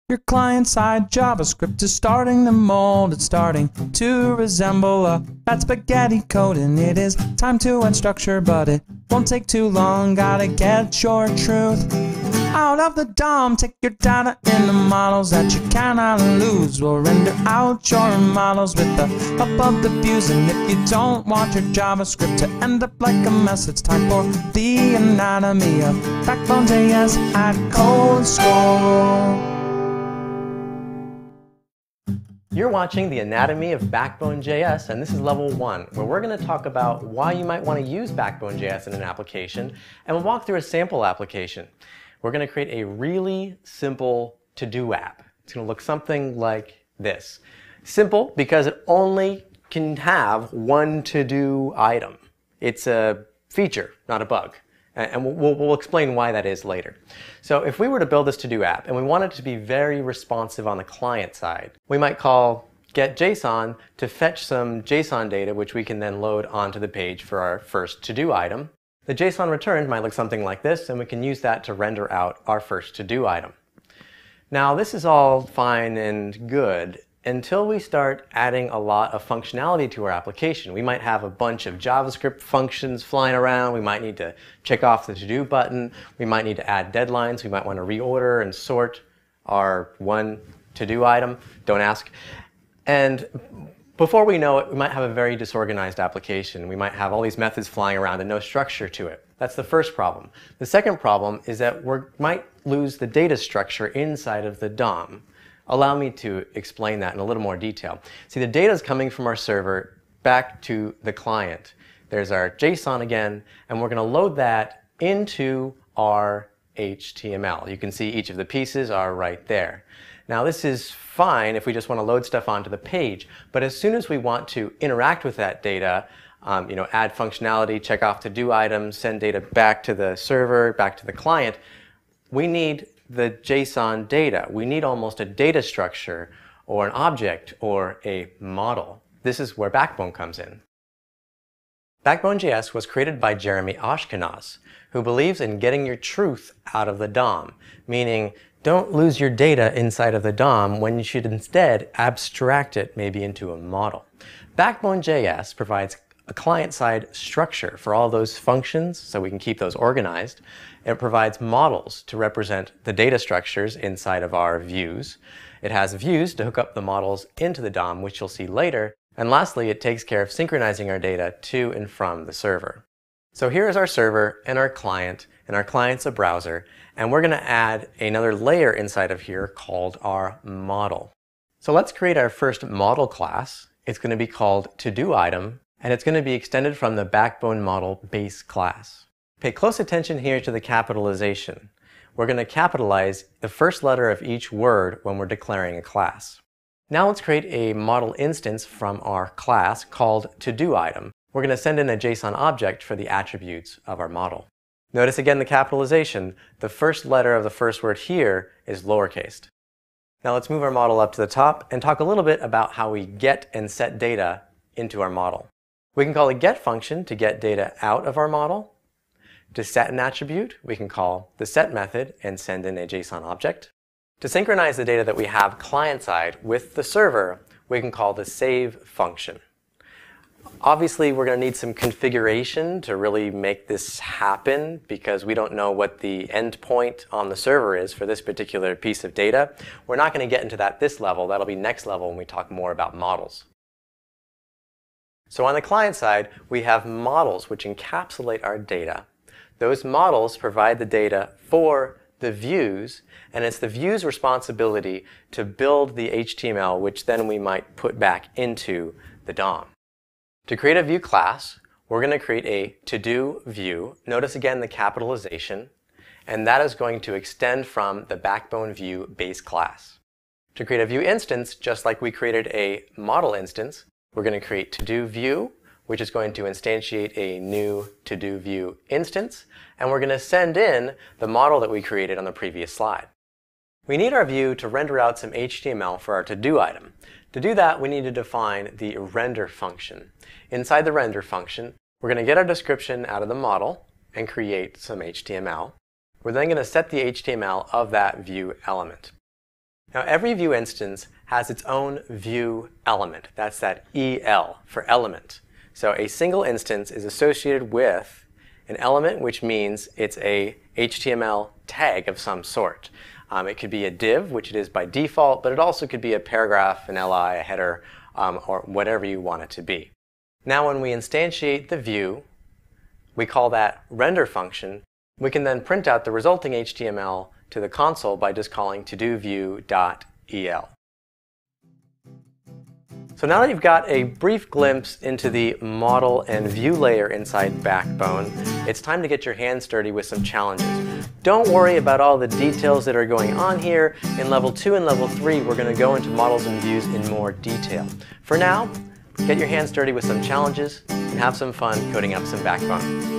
Your client-side JavaScript is starting to mold. It's starting to resemble a bad spaghetti code, and it is time to add structure, but it won't take too long. Gotta get your truth out of the DOM. Take your data in the models that you cannot lose. We'll render out your models with the help of the views. And if you don't want your JavaScript to end up like a mess, it's time for the anatomy of Backbone.js at codeschool. You're watching the Anatomy of Backbone.js, and this is level 1, where we're going to talk about why you might want to use Backbone.js in an application, and we'll walk through a sample application. We're going to create a really simple to-do app. It's going to look something like this. Simple because it only can have one to-do item. It's a feature, not a bug. And we'll explain why that is later. So if we were to build this to-do app and we want it to be very responsive on the client side, we might call getJSON to fetch some JSON data, which we can then load onto the page for our first to-do item. The JSON returned might look something like this, and we can use that to render out our first to-do item. Now this is all fine and good until we start adding a lot of functionality to our application. We might have a bunch of JavaScript functions flying around. We might need to check off the to-do button. We might need to add deadlines. We might want to reorder and sort our one to-do item. Don't ask. And before we know it, we might have a very disorganized application. We might have all these methods flying around and no structure to it. That's the first problem. The second problem is that we might lose the data structure inside of the DOM. Allow me to explain that in a little more detail. See, the data is coming from our server back to the client. There's our JSON again, and we're going to load that into our HTML. You can see each of the pieces are right there. Now this is fine if we just want to load stuff onto the page, but as soon as we want to interact with that data, add functionality, check off to-do items, send data back to the server, back to the client, we need the JSON data. We need almost a data structure or an object or a model. This is where Backbone comes in. Backbone.js was created by Jeremy Ashkenaz, who believes in getting your truth out of the DOM, meaning don't lose your data inside of the DOM when you should instead abstract it maybe into a model. Backbone.js provides a client-side structure for all those functions so we can keep those organized. It provides models to represent the data structures inside of our views. It has views to hook up the models into the DOM, which you'll see later. And lastly, it takes care of synchronizing our data to and from the server. So here is our server and our client's a browser, and we're going to add another layer inside of here called our model. So let's create our first model class. It's going to be called to-do-item, and it's going to be extended from the Backbone model base class. Pay close attention here to the capitalization. We're going to capitalize the first letter of each word when we're declaring a class. Now let's create a model instance from our class called to-do-item. We're going to send in a JSON object for the attributes of our model. Notice again the capitalization. The first letter of the first word here is lowercase. Now let's move our model up to the top and talk a little bit about how we get and set data into our model. We can call a get function to get data out of our model. To set an attribute, we can call the set method and send in a JSON object. To synchronize the data that we have client-side with the server, we can call the save function. Obviously, we're going to need some configuration to really make this happen because we don't know what the endpoint on the server is for this particular piece of data. We're not going to get into that this level. That'll be next level when we talk more about models. So on the client side, we have models which encapsulate our data. Those models provide the data for the views, and it's the view's responsibility to build the HTML, which then we might put back into the DOM. To create a view class, we're going to create a to-do view. Notice again the capitalization, and that is going to extend from the Backbone view base class. To create a view instance, just like we created a model instance, we're going to create to-do view, which is going to instantiate a new to-do view instance, and we're going to send in the model that we created on the previous slide. We need our view to render out some HTML for our to-do item. To do that, we need to define the render function. Inside the render function, we're going to get our description out of the model and create some HTML. We're then going to set the HTML of that view element. Now every Vue instance has its own Vue element. That's that EL for element. So a single instance is associated with an element, which means it's a HTML tag of some sort. It could be a div, which it is by default, but it also could be a paragraph, an li, a header, or whatever you want it to be. Now when we instantiate the Vue, we call that render function. We can then print out the resulting HTML to the console by just calling todovue.el. So now that you've got a brief glimpse into the model and Vue layer inside Backbone, it's time to get your hands dirty with some challenges. Don't worry about all the details that are going on here. In Level 2 and Level 3, we're going to go into models and views in more detail. For now, get your hands dirty with some challenges and have some fun coding up some Backbone.